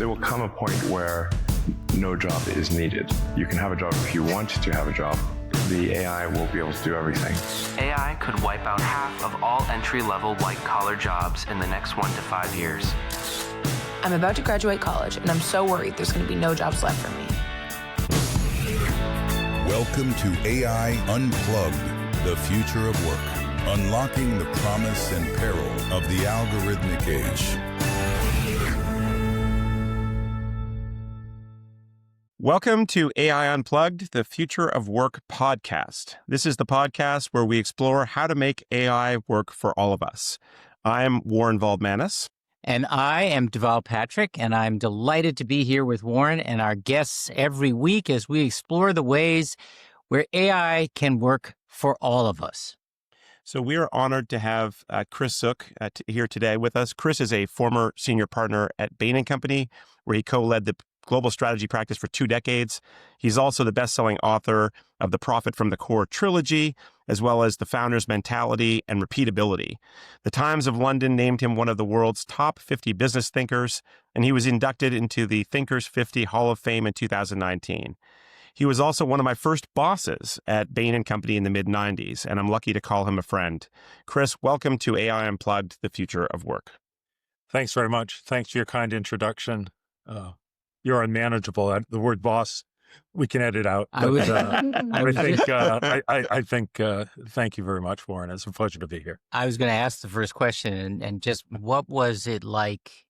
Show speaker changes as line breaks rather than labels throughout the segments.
there will come a point where no job is needed. You can have a job if you want to have a job. The AI will be able to do everything.
AI could wipe out half of all entry-level white-collar jobs in the next 1 to 5 years.
I'm about to graduate college, and I'm so worried there's going to be no jobs left for me.
Welcome to AI Unplugged, the future of work, unlocking the promise and peril of the algorithmic age.
Welcome to AI Unplugged, the Future of Work podcast. This is the podcast where we explore how to make AI work for all of us. I'm Warren Valdmanis.
And I am Deval Patrick, and I'm delighted to be here with Warren and our guests every week as we explore the ways where AI can work for all of us.
So we are honored to have Chris Zook here today with us. Chris is a former senior partner at Bain & Company, where he co-led the global strategy practice for 2 decades. He's also the best-selling author of the Profit from the Core trilogy, as well as The Founder's Mentality and Repeatability. The Times of London named him one of the world's top 50 business thinkers, and he was inducted into the Thinkers 50 Hall of Fame in 2019. He was also one of my first bosses at Bain & Company in the mid-90s, and I'm lucky to call him a friend. Chris, welcome to AI Unplugged, the Future of Work.
Thanks very much. Thanks for your kind introduction. You're unmanageable. The word boss, we can edit out. But, I think, thank you very much, Warren. It's a pleasure to be here.
I was going to ask the first question and just what was it like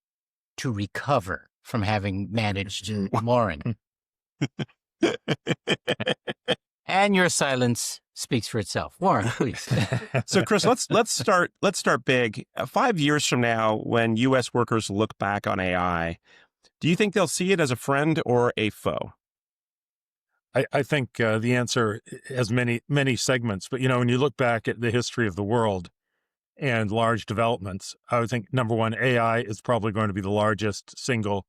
to recover from having managed Warren? And your silence speaks for itself. Warren, please.
So, Chris, let's start big. 5 years from now, when U.S. workers look back on AI, do you think they'll see it as a friend or a foe?
I think the answer has many segments. But, when you look back at the history of the world and large developments, I would think, number one, AI is probably going to be the largest single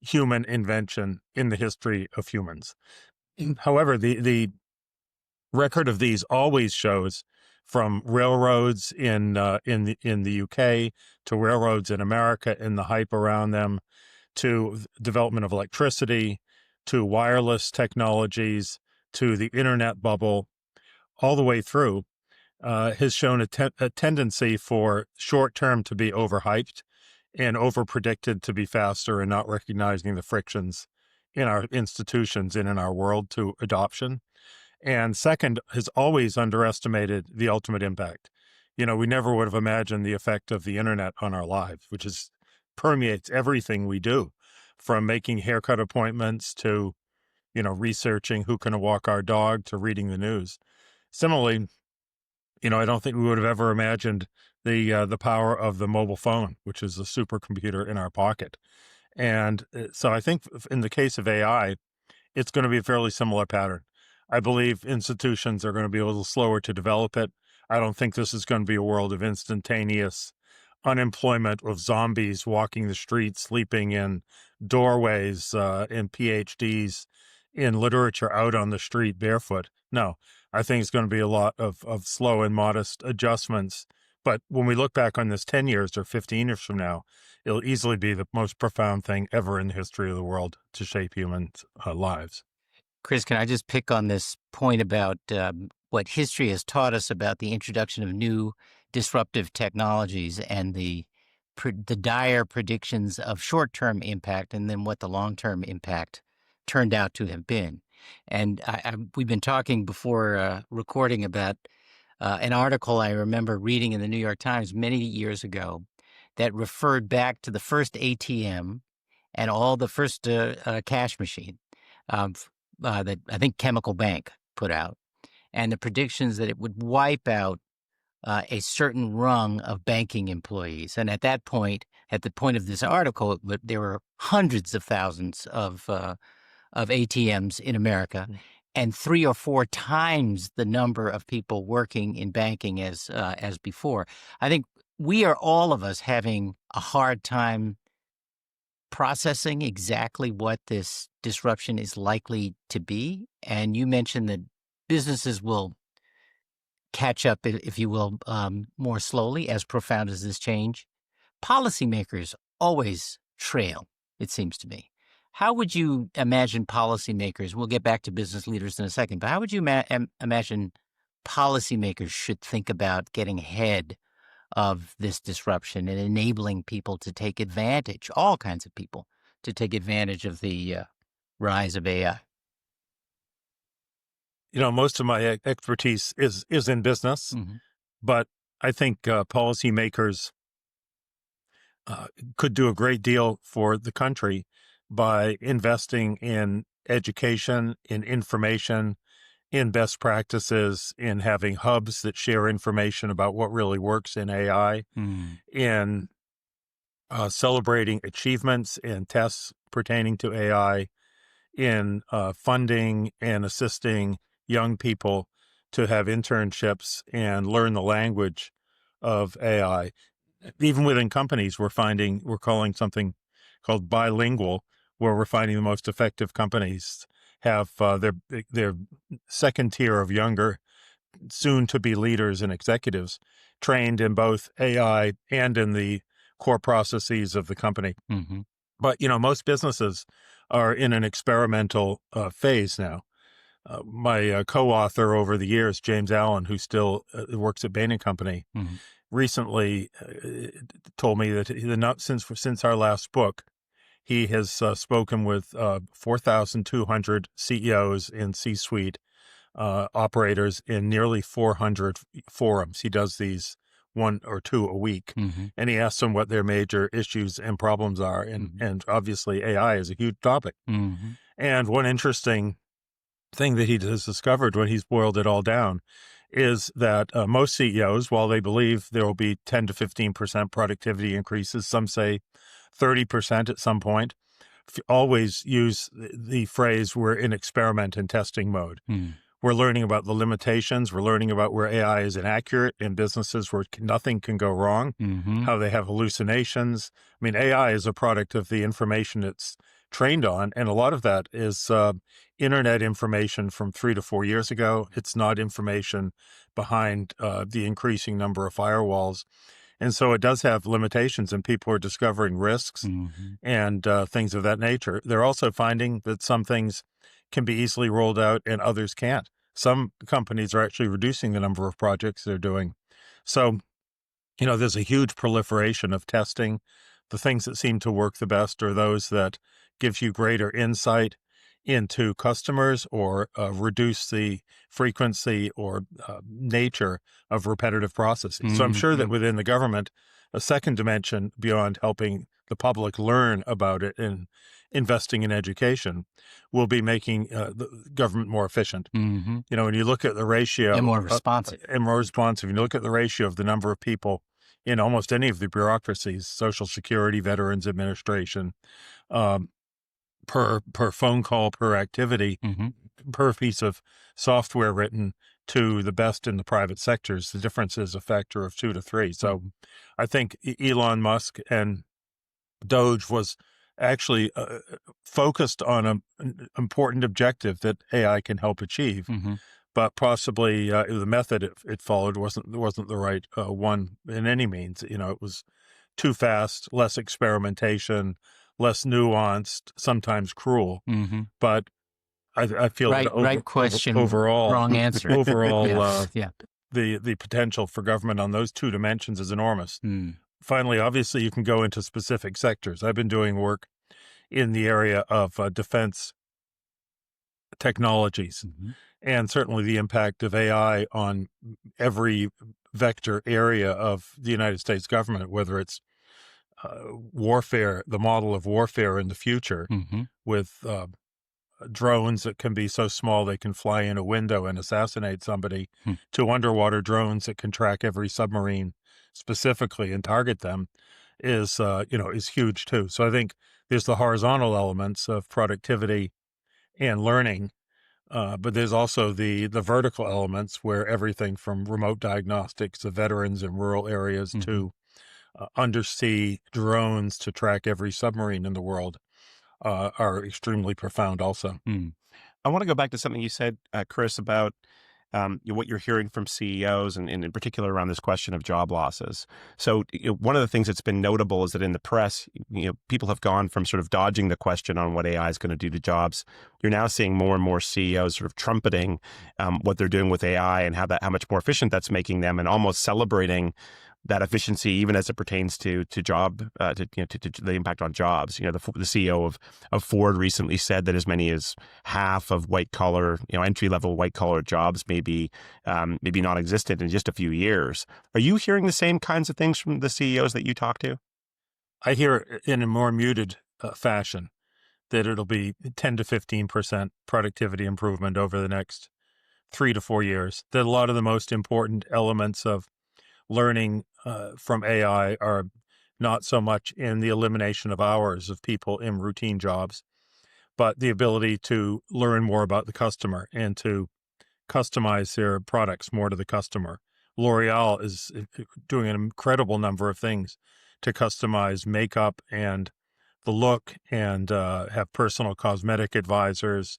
human invention in the history of humans. However, the record of these always shows, from railroads in the UK to railroads in America and the hype around them, to development of electricity, to wireless technologies, to the internet bubble, all the way through, has shown a tendency for short-term to be overhyped and overpredicted to be faster and not recognizing the frictions in our institutions and in our world to adoption. And second, has always underestimated the ultimate impact. We never would have imagined the effect of the internet on our lives, which permeates everything we do, from making haircut appointments to, researching who can walk our dog to reading the news. Similarly, I don't think we would have ever imagined the power of the mobile phone, which is a supercomputer in our pocket. And so I think in the case of AI, it's going to be a fairly similar pattern. I believe institutions are going to be a little slower to develop it. I don't think this is going to be a world of instantaneous unemployment with zombies walking the streets, sleeping in doorways, and PhDs in literature out on the street barefoot. No, I think it's going to be a lot of slow and modest adjustments. But when we look back on this 10 years or 15 years from now, it'll easily be the most profound thing ever in the history of the world to shape human lives.
Chris, can I just pick on this point about what history has taught us about the introduction of new disruptive technologies and the dire predictions of short-term impact and then what the long-term impact turned out to have been. And we've been talking before recording about an article I remember reading in the New York Times many years ago that referred back to the first ATM and all the first cash machine that I think Chemical Bank put out, and the predictions that it would wipe out a certain rung of banking employees. And at that point, at the point of this article, there were hundreds of thousands of ATMs in America, and 3 or 4 times the number of people working in banking as before. I think we are, all of us, having a hard time processing exactly what this disruption is likely to be. And you mentioned that businesses will catch up, if you will, more slowly, as profound as this change. Policymakers always trail. it seems to me. How would you imagine policymakers, we'll get back to business leaders in a second, but how would you imagine policymakers should think about getting ahead of this disruption and enabling people to take advantage, all kinds of people, to take advantage of the rise of AI?
Most of my expertise is in business,
Mm-hmm.
but I think policymakers could do a great deal for the country by investing in education, in information, in best practices, in having hubs that share information about what really works in AI, in celebrating achievements and tests pertaining to AI, in funding and assisting young people to have internships and learn the language of AI. Even within companies, we're calling something called bilingual, where we're finding the most effective companies have their second tier of younger, soon-to-be leaders and executives trained in both AI and in the core processes of the company.
Mm-hmm.
But, most businesses are in an experimental phase now. My co-author over the years, James Allen, who still works at Bain & Company,
Mm-hmm.
recently told me that since our last book, he has spoken with 4,200 CEOs and C-suite operators in nearly 400 forums. He does these 1 or 2 a week,
Mm-hmm.
and he asks them what their major issues and problems are. And obviously AI is a huge topic.
Mm-hmm.
And one interesting thing that he has discovered when he's boiled it all down is that most CEOs, while they believe there will be 10 to 15% productivity increases, some say 30% at some point, always use the phrase, we're in experiment and testing mode. We're learning about the limitations. We're learning about where AI is inaccurate in businesses where nothing can go wrong, how they have hallucinations. I mean, AI is a product of the information it's trained on, and a lot of that is internet information from 3 to 4 years ago. It's not information behind the increasing number of firewalls. And so it does have limitations, and people are discovering risks and things of that nature. They're also finding that some things can be easily rolled out and others can't. Some companies are actually reducing the number of projects they're doing. So, there's a huge proliferation of testing. The things that seem to work the best are those that gives you greater insight into customers or reduce the frequency or nature of repetitive processes. So I'm sure that within the government, a second dimension beyond helping the public learn about it and investing in education will be making the government more efficient. When you look at the ratio
And more responsive.
When you look at the ratio of the number of people in almost any of the bureaucracies, Social Security, Veterans Administration, per phone call, per activity, per piece of software written, to the best in the private sectors, the difference is a factor of 2 to 3. So I think Elon Musk and Doge was actually focused on an important objective that AI can help achieve, but possibly the method it followed wasn't the right one in any means. It was too fast, less experimentation, less nuanced, sometimes cruel. But I feel
right question,
overall,
wrong answer.
Overall,
Yeah.
the potential for government on those 2 dimensions is enormous. Finally, obviously, you can go into specific sectors. I've been doing work in the area of defense technologies, and certainly the impact of AI on every vector area of the United States government, whether it's warfare, the model of warfare in the future with drones that can be so small they can fly in a window and assassinate somebody, to underwater drones that can track every submarine specifically and target them is huge too. So I think there's the horizontal elements of productivity and learning, but there's also the vertical elements where everything from remote diagnostics of veterans in rural areas to undersea drones to track every submarine in the world are extremely profound also.
I want to go back to something you said, Chris, about what you're hearing from CEOs and in particular around this question of job losses. So one of the things that's been notable is that in the press, people have gone from sort of dodging the question on what AI is going to do to jobs. You're now seeing more and more CEOs sort of trumpeting what they're doing with AI and how much more efficient that's making them, and almost celebrating that efficiency, even as it pertains to job, to the impact on jobs. The CEO of Ford recently said that as many as half of white collar, entry level white collar jobs may be non-existent in just a few years. Are you hearing the same kinds of things from the CEOs that you talk to?
I hear in a more muted fashion that it'll be 10 to 15% productivity improvement over the next 3 to 4 years. That a lot of the most important elements of learning from AI are not so much in the elimination of hours of people in routine jobs, but the ability to learn more about the customer and to customize their products more to the customer. L'Oreal is doing an incredible number of things to customize makeup and the look, and have personal cosmetic advisors.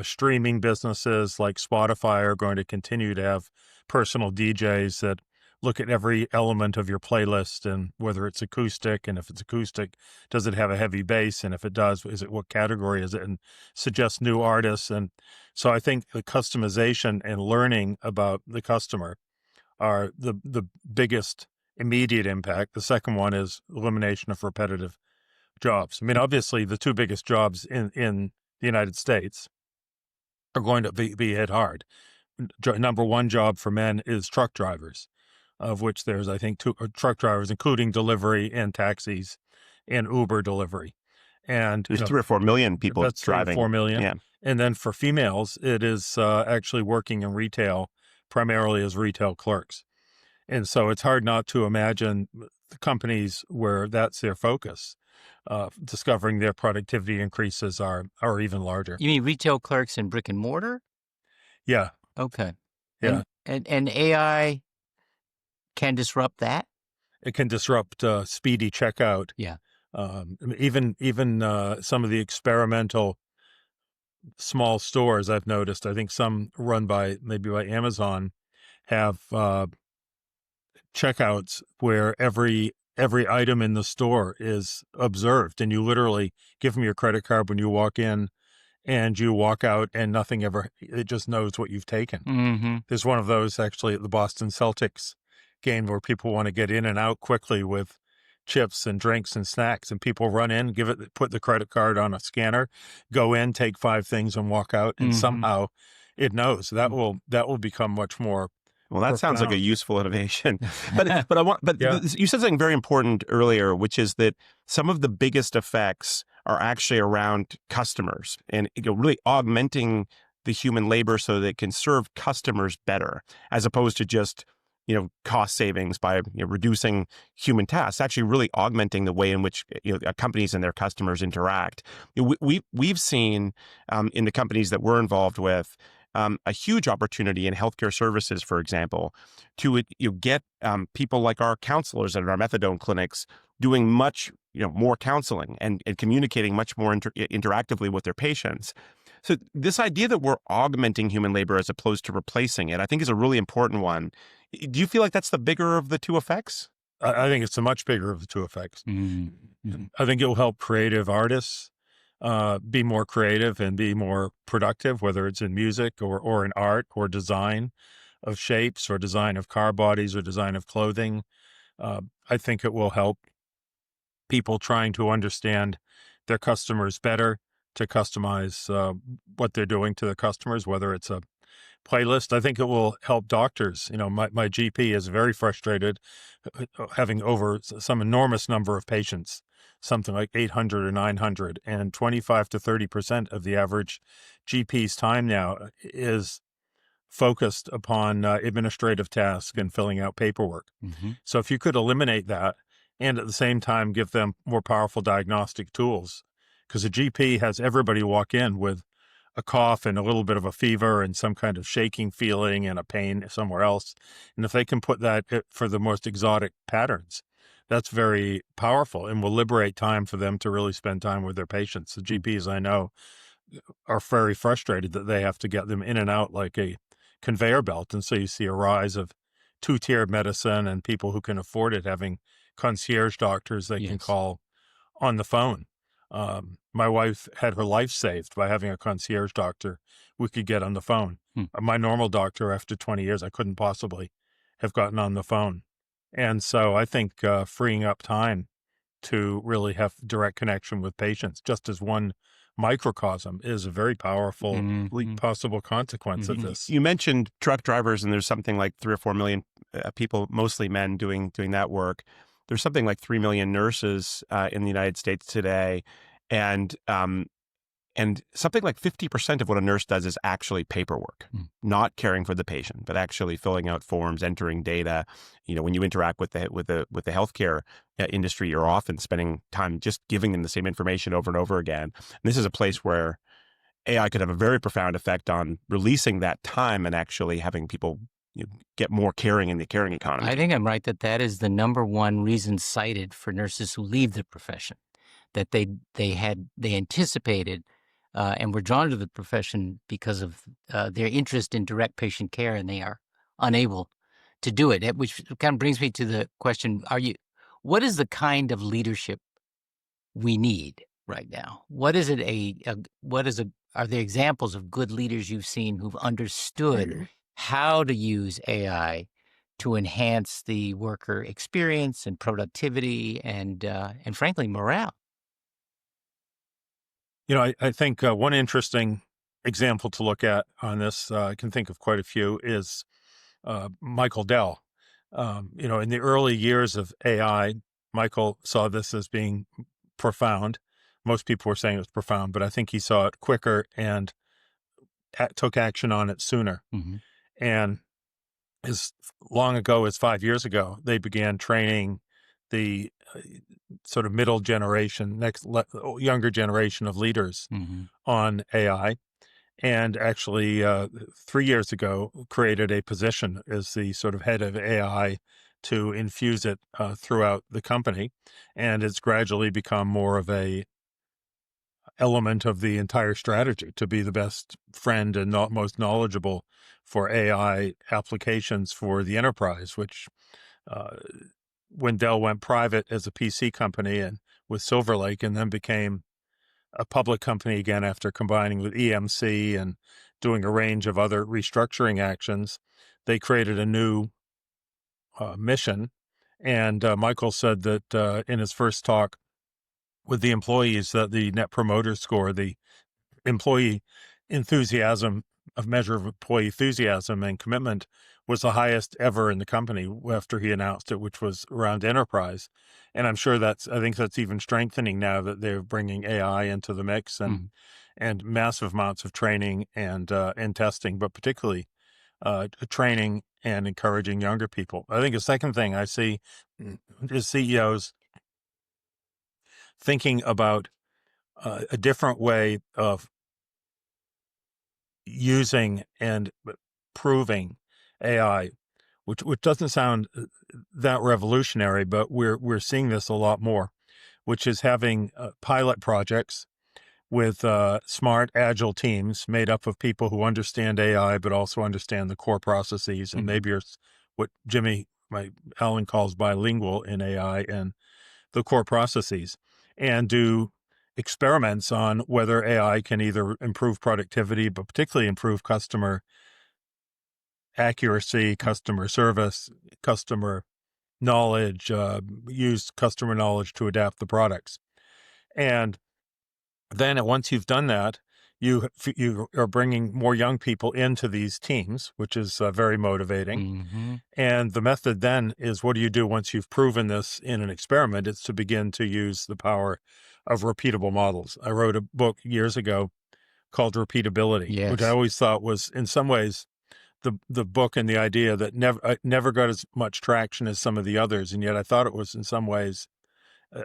Streaming businesses like Spotify are going to continue to have personal DJs that look at every element of your playlist and whether it's acoustic, and if it's acoustic, does it have a heavy bass? And if it does, what category is it? And suggest new artists. And so I think the customization and learning about the customer are the biggest immediate impact. The second one is elimination of repetitive jobs. I mean, obviously, the two biggest jobs in the United States are going to be hit hard. Number one job for men is truck drivers, of which there's, I think, two truck drivers, including delivery and taxis and Uber delivery. And
there's 3 or 4 million people
that's
driving.
4 million.
Yeah.
And then for females, it is actually working in retail, primarily as retail clerks. And so it's hard not to imagine the companies where that's their focus, discovering their productivity increases are even larger.
You mean retail clerks in brick and mortar?
Yeah.
Okay.
Yeah.
And AI can disrupt that?
It can disrupt speedy checkout.
Yeah.
Even some of the experimental small stores I've noticed, I think some run by Amazon, have checkouts where every item in the store is observed, and you literally give them your credit card when you walk in, and you walk out, and it just knows what you've taken.
Mm-hmm.
There's one of those actually at the Boston Celtics game where people want to get in and out quickly with chips and drinks and snacks, and people run in, put the credit card on a scanner, go in, take 5 things, and walk out, and somehow it knows. That will become much more.
Well, that sounds like a useful innovation. But
Yeah.
You said something very important earlier, which is that some of the biggest effects are actually around customers and really augmenting the human labor so that it can serve customers better, as opposed to just cost savings by reducing human tasks, actually really augmenting the way in which companies and their customers interact. We've seen in the companies that we're involved with a huge opportunity in healthcare services, for example, to get people like our counselors at our methadone clinics doing much more counseling and communicating much more interactively with their patients. So this idea that we're augmenting human labor as opposed to replacing it, I think is a really important one. Do you feel like that's the bigger of the two effects?
I think it's the much bigger of the two effects.
Mm-hmm.
I think it will help creative artists be more creative and be more productive, whether it's in music or in art or design of shapes or design of car bodies or design of clothing. I think it will help people trying to understand their customers better, to customize what they're doing to the customers, whether it's a playlist. I think it will help doctors. My GP is very frustrated having over some enormous number of patients, something like 800 or 900, and 25 to 30% of the average GP's time now is focused upon administrative tasks and filling out paperwork.
Mm-hmm.
So if you could eliminate that and at the same time give them more powerful diagnostic tools, because a GP has everybody walk in with a cough and a little bit of a fever and some kind of shaking feeling and a pain somewhere else. And if they can put that for the most exotic patterns, that's very powerful and will liberate time for them to really spend time with their patients. The GPs I know are very frustrated that they have to get them in and out like a conveyor belt. And so you see a rise of two-tiered medicine and people who can afford it having concierge doctors they can call on the phone. My wife had her life saved by having a concierge doctor we could get on the phone. My normal doctor, after 20 years, I couldn't possibly have gotten on the phone. And so I think freeing up time to really have direct connection with patients, just as one microcosm, is a very powerful possible consequence of this.
You mentioned truck drivers, and there's something like 3 or 4 million people, mostly men, doing that work. There's something like 3 million nurses in the United States today, and something like 50% of what a nurse does is actually paperwork, not caring for the patient, but actually filling out forms, entering data. When you interact with the healthcare industry, you're often spending time just giving them the same information over and over again. And this is a place where AI could have a very profound effect on releasing that time and actually having people get more caring in the caring economy.
I think I'm right that is the number one reason cited for nurses who leave the profession, that they anticipated and were drawn to the profession because of their interest in direct patient care, and they are unable to do it. Which kind of brings me to the question: what is the kind of leadership we need right now? What is it? Are there examples of good leaders you've seen who've understood how to use AI to enhance the worker experience and productivity and frankly morale?
I think one interesting example to look at on this, I can think of quite a few, is Michael Dell. In the early years of AI, Michael saw this as being profound. Most people were saying it was profound, but I think he saw it quicker and took action on it sooner. And as long ago as 5 years ago, they began training the sort of middle generation, younger generation of leaders on AI. And actually, 3 years ago, created a position as the sort of head of AI to infuse it throughout the company. And it's gradually become more of a element of the entire strategy to be the best friend and most knowledgeable for AI applications for the enterprise, which when Dell went private as a PC company and with Silver Lake, and then became a public company again after combining with EMC and doing a range of other restructuring actions, they created a new mission. And Michael said that in his first talk with the employees, that the Net Promoter Score, the employee enthusiasm, a measure of employee enthusiasm and commitment, was the highest ever in the company after he announced it, which was around enterprise. And I'm sure I think that's even strengthening now that they're bringing AI into the mix and massive amounts of training and testing, but particularly training and encouraging younger people. I think a second thing I see is CEOs thinking about a different way of using and proving AI, which doesn't sound that revolutionary, but we're seeing this a lot more, which is having pilot projects with smart, agile teams made up of people who understand AI, but also understand the core processes, and maybe are what Alan calls bilingual in AI and the core processes, and do experiments on whether AI can either improve productivity, but particularly improve customer accuracy, customer service, customer knowledge, use customer knowledge to adapt the products. And then once you've done that, you are bringing more young people into these teams, which is very motivating. And the method then is, what do you do once you've proven this in an experiment? It's to begin to use the power of repeatable models. I wrote a book years ago called Repeatability, which I always thought was in some ways the book and the idea that never got as much traction as some of the others, and yet I thought it was in some ways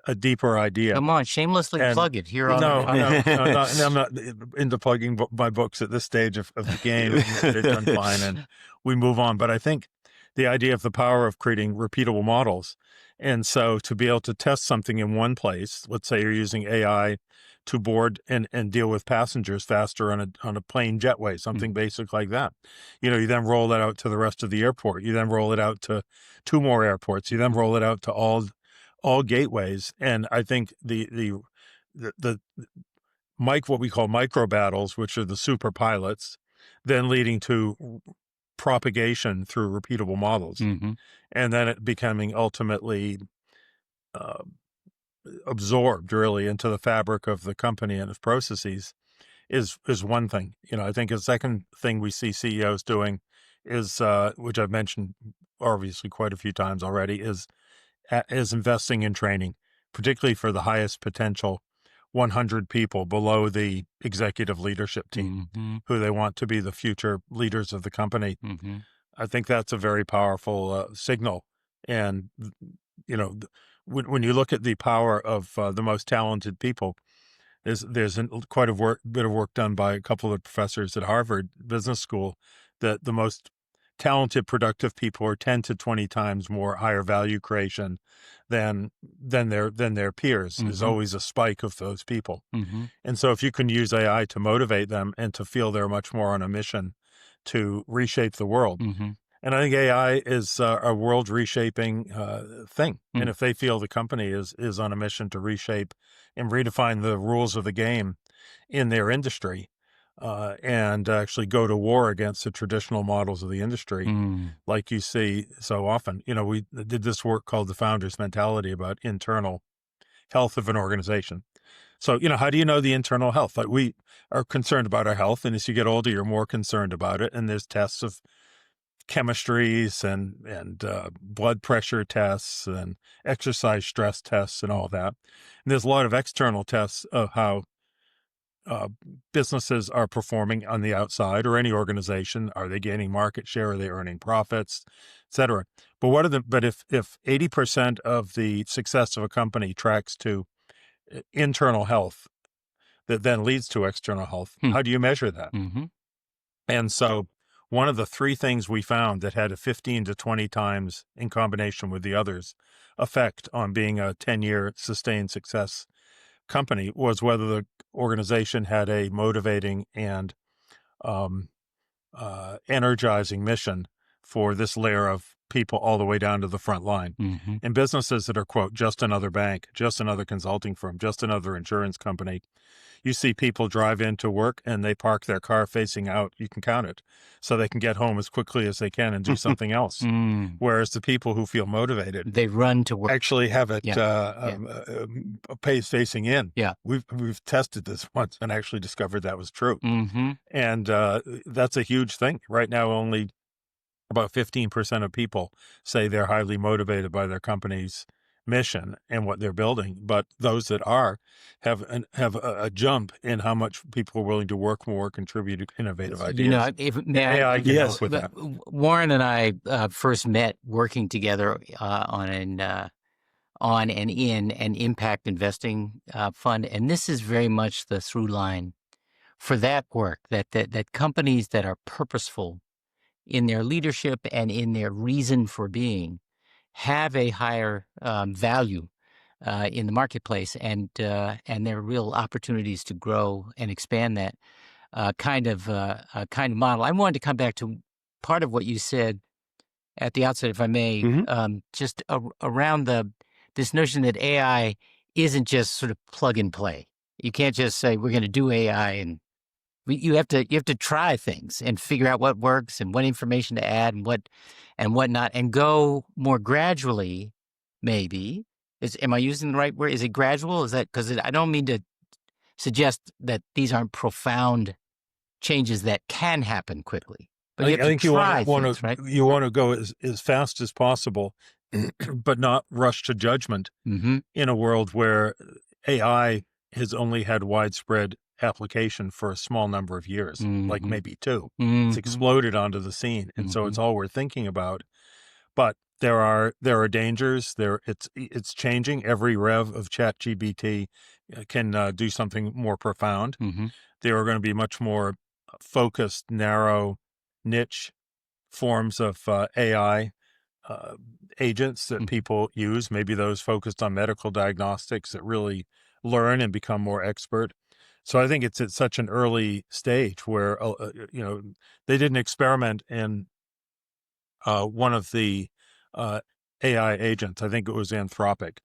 a deeper idea.
Come on, shamelessly plug it here on
no, I'm not into plugging my books at this stage of the game. They're done fine, and we move on. But I think the idea of the power of creating repeatable models. And so to be able to test something in one place, let's say you're using AI to board and deal with passengers faster on a plane jetway, something basic like that. You then roll that out to the rest of the airport. You then roll it out to 2 more airports. You then roll it out to all gateways. And I think the what we call micro battles, which are the super pilots, then leading to propagation through repeatable models, and then it becoming ultimately absorbed really into the fabric of the company and its processes is one thing. I think a second thing we see CEOs doing is, which I've mentioned obviously quite a few times already, is investing in training, particularly for the highest potential 100 people below the executive leadership team who they want to be the future leaders of the company. I think that's a very powerful signal. And, when you look at the power of the most talented people, there's quite a bit of work done by a couple of professors at Harvard Business School that the most talented, productive people are 10 to 20 times more higher value creation than their peers. There's always a spike of those people. And so if you can use AI to motivate them and to feel they're much more on a mission to reshape the world. And I think AI is a world reshaping thing. And if they feel the company is on a mission to reshape and redefine the rules of the game in their industry, and actually go to war against the traditional models of the industry, like you see so often. We did this work called the Founder's Mentality about internal health of an organization. So, how do you know the internal health? Like, we are concerned about our health, and as you get older, you're more concerned about it. And there's tests of chemistries and blood pressure tests and exercise stress tests and all that. And there's a lot of external tests of how businesses are performing on the outside, or any organization. Are they gaining market share? Are they earning profits, et cetera? But if 80% of the success of a company tracks to internal health that then leads to external health, how do you measure that? And so one of the 3 things we found that had a 15 to 20 times, in combination with the others, effect on being a 10-year sustained success company was whether the organization had a motivating and energizing mission for this layer of people all the way down to the front line. And businesses that are, quote, just another bank, just another consulting firm, just another insurance company, you see people drive into work and they park their car facing out, you can count it, so they can get home as quickly as they can and do something else. Whereas the people who feel motivated,
they run to work,
actually have it facing in. We've tested this once and actually discovered that was true. And that's a huge thing. Right now, only about 15% of people say they're highly motivated by their company's mission and what they're building. But those that are have a jump in how much people are willing to work more, contribute to innovative ideas. AI can help with that.
Warren and I first met working together on and in an impact investing fund, and this is very much the through line for that work. That companies that are purposeful in their leadership and in their reason for being have a higher value in the marketplace, and there are real opportunities to grow and expand that kind of model. I wanted to come back to part of what you said at the outset, if I may, just around this notion that AI isn't just sort of plug and play. You can't just say we're going to do AI, and you have to try things and figure out what works and what information to add and what not, and go more gradually. Maybe am I using the right word? Is it gradual? Is that because I don't mean to suggest that these aren't profound changes that can happen quickly. But I think you want
to go as fast as possible, but not rush to judgment in a world where AI has only had widespread application for a small number of years, like maybe 2. It's exploded onto the scene, and so it's all we're thinking about. But there are dangers. It's changing. Every rev of ChatGPT can do something more profound. There are going to be much more focused, narrow, niche forms of AI agents that people use, maybe those focused on medical diagnostics that really learn and become more expert. So I think it's at such an early stage where, they did an experiment in one of the AI agents, I think it was Anthropic,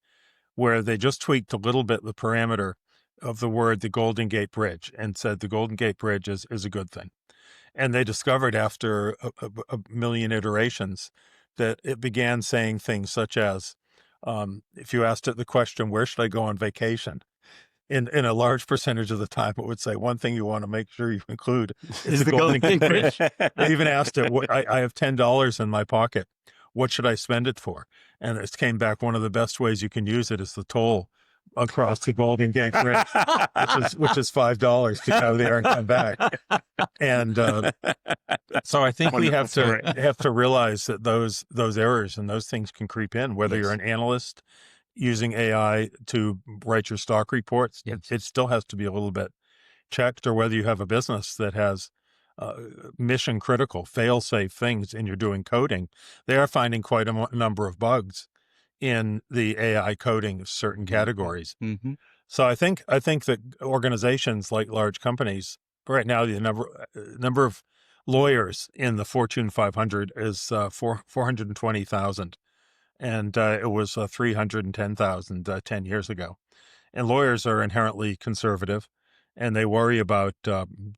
where they just tweaked a little bit the parameter of the word the Golden Gate Bridge and said the Golden Gate Bridge is a good thing. And they discovered after a million iterations that it began saying things such as, if you asked it the question, where should I go on vacation? In a large percentage of the time, it would say one thing you want to make sure you include is the Golden Gate Bridge. They even asked it, I have $10 in my pocket. What should I spend it for? And it came back, one of the best ways you can use it is the toll across the Golden Gate Bridge, which is $5 to go there and come back. And so I think we have to realize that those errors and those things can creep in, whether you're an analyst using AI to write your stock reports, it still has to be a little bit checked, or whether you have a business that has mission critical, fail safe things and you're doing coding, they are finding quite a number of bugs in the AI coding of certain categories.
Mm-hmm.
So I think that organizations like large companies right now, the number of lawyers in the Fortune 500 is 420,000. And it was 310,000 10 years ago. And lawyers are inherently conservative, and they worry about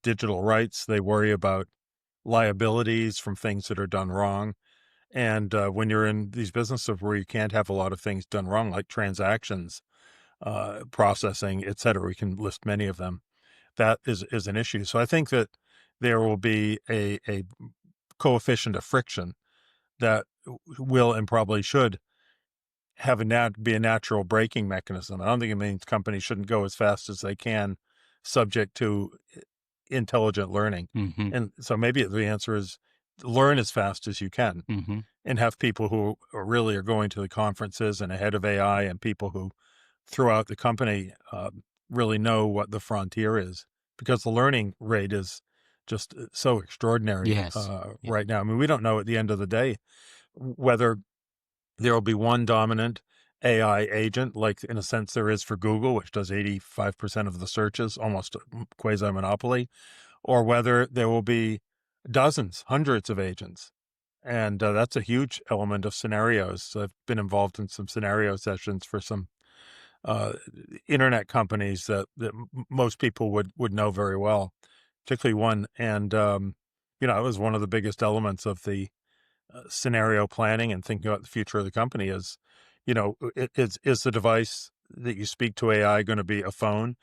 digital rights. They worry about liabilities from things that are done wrong. And when you're in these businesses where you can't have a lot of things done wrong, like transactions, processing, et cetera, we can list many of them, that is an issue. So I think that there will be a coefficient of friction that will and probably should have be a natural braking mechanism. I don't think it means companies shouldn't go as fast as they can, subject to intelligent learning.
Mm-hmm.
And so maybe the answer is learn as fast as you can,
Mm-hmm.
and have people who really are going to the conferences and ahead of AI, and people who throughout the company really know what the frontier is, because the learning rate is just so extraordinary right now. I mean, we don't know at the end of the day whether there will be one dominant AI agent, like in a sense there is for Google, which does 85% of the searches, almost a quasi-monopoly, or whether there will be dozens, hundreds of agents. And that's a huge element of scenarios. I've been involved in some scenario sessions for some internet companies that most people would know very well, particularly one. And, it was one of the biggest elements of the scenario planning and thinking about the future of the company is, is the device that you speak to AI going to be a phone,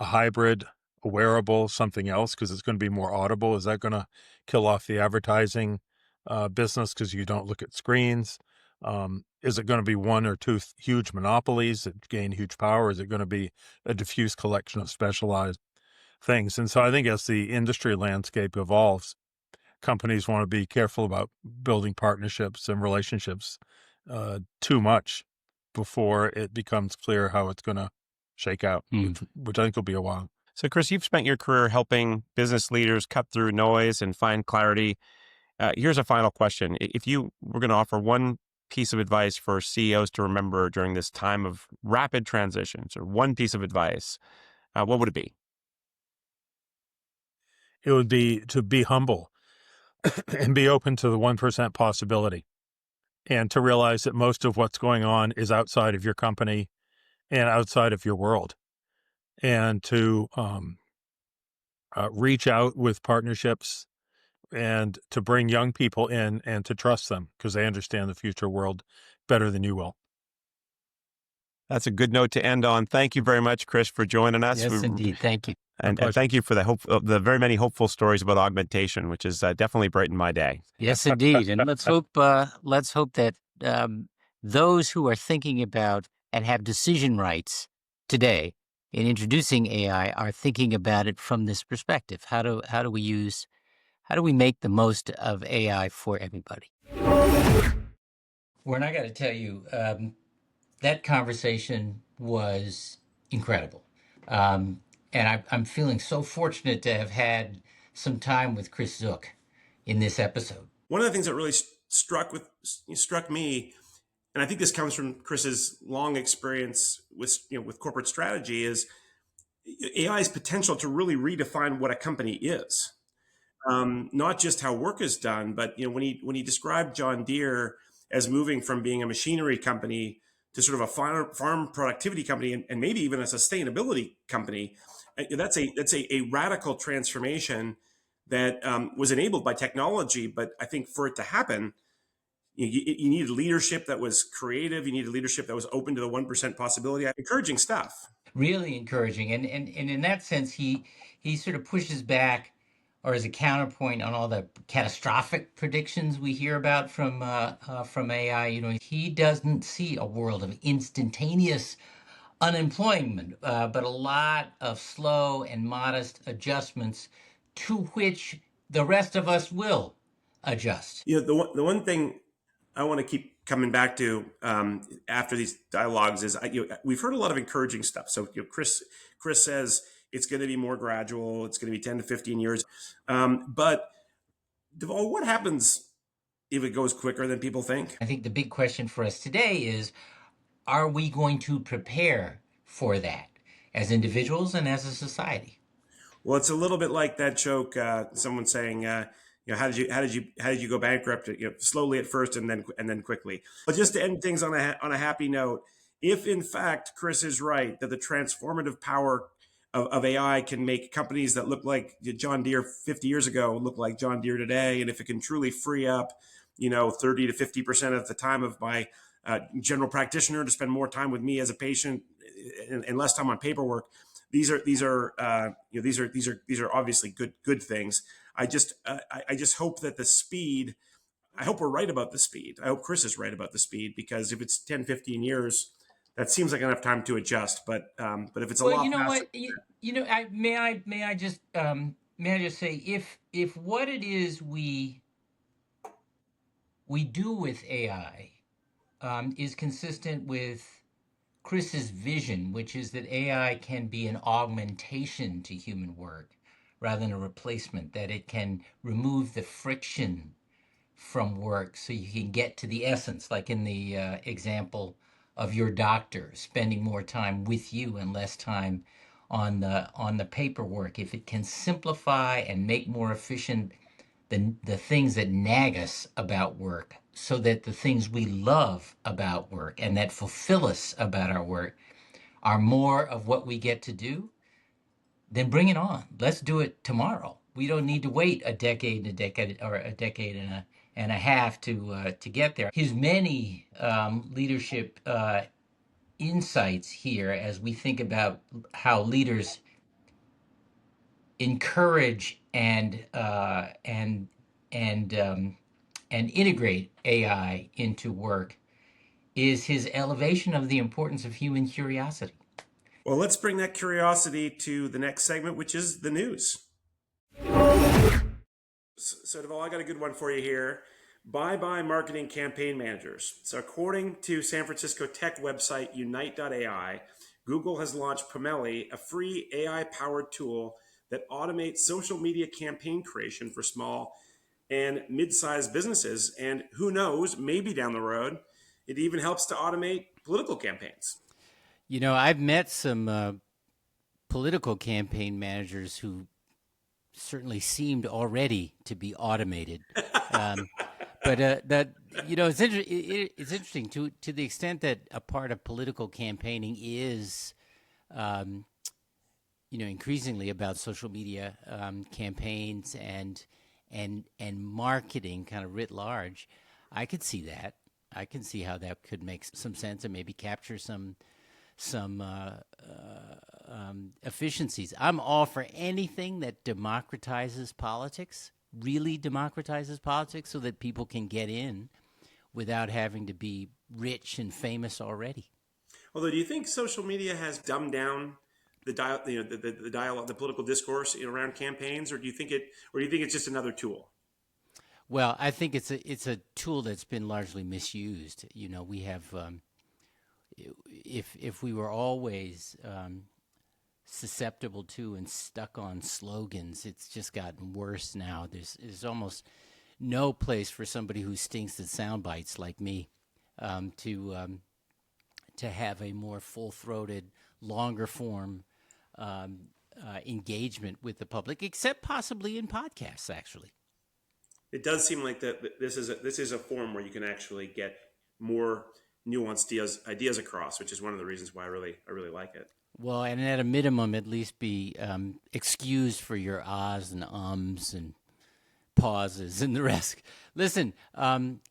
a hybrid, a wearable, something else, because it's going to be more audible? Is that going to kill off the advertising business because you don't look at screens? Is it going to be one or two huge monopolies that gain huge power? Is it going to be a diffuse collection of specialized things? And so I think as the industry landscape evolves, companies want to be careful about building partnerships and relationships too much before it becomes clear how it's going to shake out, which I think will be a while.
So, Chris, you've spent your career helping business leaders cut through noise and find clarity. Here's a final question. If you were going to offer one piece of advice for CEOs to remember during this time of rapid transitions, or one piece of advice, what would it be?
It would be to be humble and be open to the 1% possibility, and to realize that most of what's going on is outside of your company and outside of your world, and to reach out with partnerships and to bring young people in and to trust them because they understand the future world better than you will.
That's a good note to end on. Thank you very much, Chris, for joining us.
Yes, indeed. Thank you.
And thank you for the very many hopeful stories about augmentation, which has definitely brightened my day.
Yes, indeed. And let's hope that those who are thinking about and have decision rights today in introducing AI are thinking about it from this perspective. How do we make the most of AI for everybody? Warren, I got to tell you, that conversation was incredible. And I'm feeling so fortunate to have had some time with Chris Zook in this episode.
One of the things that really struck me, and I think this comes from Chris's long experience with corporate strategy, is AI's potential to really redefine what a company is. Not just how work is done, but when he described John Deere as moving from being a machinery company to sort of a farm productivity company, and maybe even a sustainability company, that's a radical transformation that was enabled by technology. But I think for it to happen, you needed leadership that was creative. You needed leadership that was open to the 1% possibility. Encouraging stuff.
Really encouraging, and in that sense, he sort of pushes back, or as a counterpoint on all the catastrophic predictions we hear about from AI. He doesn't see a world of instantaneous unemployment, but a lot of slow and modest adjustments to which the rest of us will adjust.
The one thing I want to keep coming back to after these dialogues is we've heard a lot of encouraging stuff. So Chris says it's going to be more gradual. It's going to be 10 to 15 years. But Deval, what happens if it goes quicker than people think?
I think the big question for us today is, are we going to prepare for that as individuals and as a society?
Well, it's a little bit like that joke. Someone saying, how did you go bankrupt? Slowly at first, and then quickly. But just to end things on a happy note, if in fact Chris is right that the transformative power of AI can make companies that look like John Deere 50 years ago look like John Deere today, and if it can truly free up 30 to 50% of the time of my general practitioner to spend more time with me as a patient and less time on paperwork, these are obviously good things. I just hope that the speed, I hope we're right about the speed. I hope Chris is right about the speed, because if it's 10, 15 years, that seems like enough time to adjust. But if it's a lot faster,
may I just say, if what it is we do with AI is consistent with Chris's vision, which is that AI can be an augmentation to human work rather than a replacement, that it can remove the friction from work so you can get to the essence, like in the example of your doctor spending more time with you and less time on the paperwork. If it can simplify and make more efficient the things that nag us about work, so that the things we love about work and that fulfill us about our work are more of what we get to do, then bring it on. Let's do it tomorrow. We don't need to wait a decade and a half to get there. His many leadership insights here, as we think about how leaders encourage and integrate AI into work, is his elevation of the importance of human curiosity.
Well, let's bring that curiosity to the next segment, which is the news. So Deval, I got a good one for you here. Bye-bye marketing campaign managers. So according to San Francisco tech website Unite.ai, Google has launched Pomeli, a free AI-powered tool that automates social media campaign creation for small and mid-sized businesses. And who knows, maybe down the road, it even helps to automate political campaigns.
I've met some political campaign managers who certainly seemed already to be automated. But it's interesting to the extent that a part of political campaigning is, increasingly about social media campaigns and marketing kind of writ large. I could see that. I can see how that could make some sense and maybe capture some efficiencies. I'm all for anything that democratizes politics, really democratizes politics, so that people can get in without having to be rich and famous already.
Although, do you think social media has dumbed down the dialogue, the political discourse around campaigns, or do you think it's just another tool?
Well, I think it's a tool that's been largely misused. We have, if we were always susceptible to and stuck on slogans, it's just gotten worse now. There's almost no place for somebody who stinks at sound bites like me to have a more full-throated, longer form engagement with the public, except possibly in podcasts, actually.
It does seem like that this is a forum where you can actually get more nuanced ideas across, which is one of the reasons why I really like it.
Well, and at a minimum, at least be excused for your ahs and ums and pauses and the rest. Listen,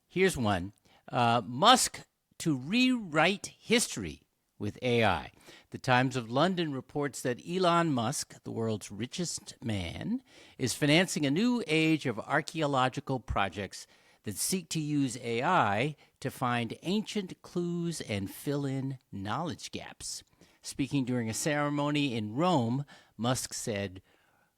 here's one. Musk to rewrite history with AI. The Times of London reports that Elon Musk, the world's richest man, is financing a new age of archaeological projects that seek to use AI to find ancient clues and fill in knowledge gaps. Speaking during a ceremony in Rome, Musk said,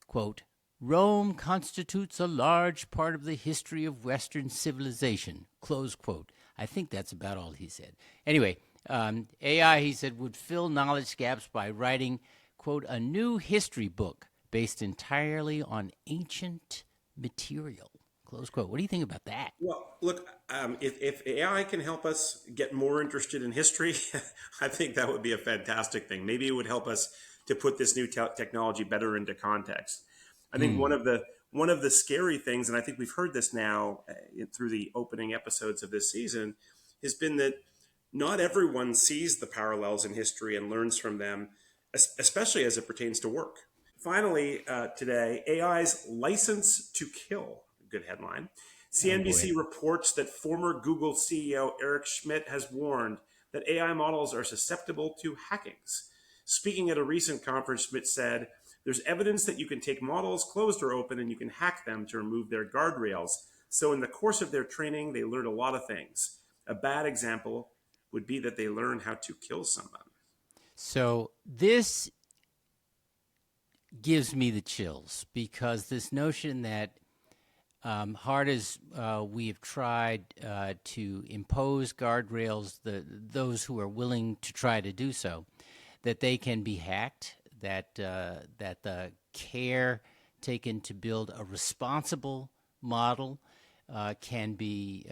quote, "Rome constitutes a large part of the history of Western civilization," close quote. I think that's about all he said. Anyway, AI, he said, would fill knowledge gaps by writing, quote, "a new history book based entirely on ancient material," close quote. What do you think about that?
Well, look, if AI can help us get more interested in history, I think that would be a fantastic thing. Maybe it would help us to put this new technology better into context. I think one of the scary things, and I think we've heard this now through the opening episodes of this season, has been that not everyone sees the parallels in history and learns from them, especially as it pertains to work. Finally, today, AI's license to kill. Good headline. CNBC reports that former Google CEO Eric Schmidt has warned that AI models are susceptible to hackings. Speaking at a recent conference, Schmidt said, "There's evidence that you can take models, closed or open, and you can hack them to remove their guardrails. So in the course of their training, they learned a lot of things. A bad example would be that they learn how to kill someone."
So this gives me the chills, because this notion that hard as we have tried to impose guardrails, those who are willing to try to do so, that they can be hacked, that the care taken to build a responsible model can be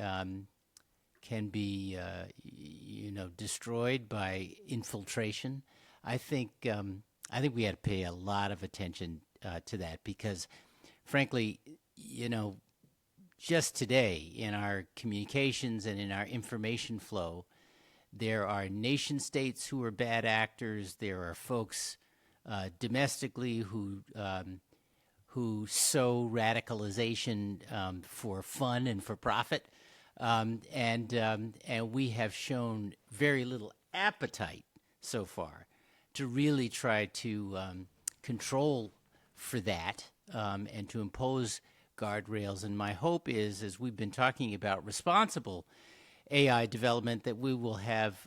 destroyed by infiltration. I think we had to pay a lot of attention to that, because, frankly, just today in our communications and in our information flow, there are nation states who are bad actors. There are folks domestically who sow radicalization for fun and for profit, and we have shown very little appetite so far to really try to control for that and to impose guardrails. And my hope is, as we've been talking about responsible AI development, that we will have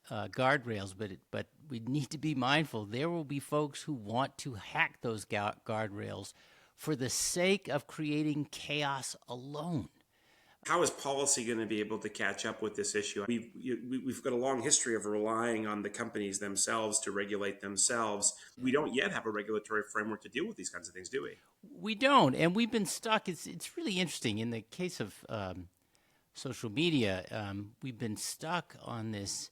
guardrails, but we need to be mindful. There will be folks who want to hack those guardrails for the sake of creating chaos alone.
How is policy going to be able to catch up with this issue? We've got a long history of relying on the companies themselves to regulate themselves. We don't yet have a regulatory framework to deal with these kinds of things, do we?
We don't, and we've been stuck. It's really interesting. In the case of social media, we've been stuck on this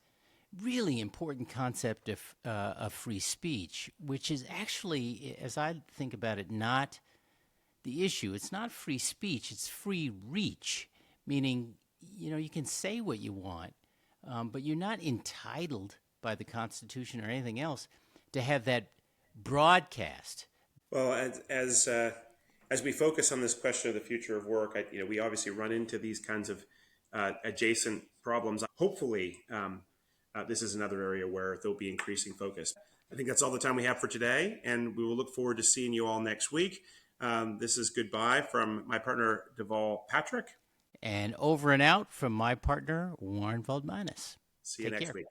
really important concept of free speech, which is actually, as I think about it, not the issue. It's not free speech, it's free reach, meaning, you can say what you want, but you're not entitled by the Constitution or anything else to have that broadcast.
Well, as we focus on this question of the future of work, we obviously run into these kinds of adjacent problems. Hopefully, this is another area where there'll be increasing focus. I think that's all the time we have for today, and we will look forward to seeing you all next week. This is goodbye from my partner, Deval Patrick.
And over and out from my partner, Warren Valdmanis.
See you next week.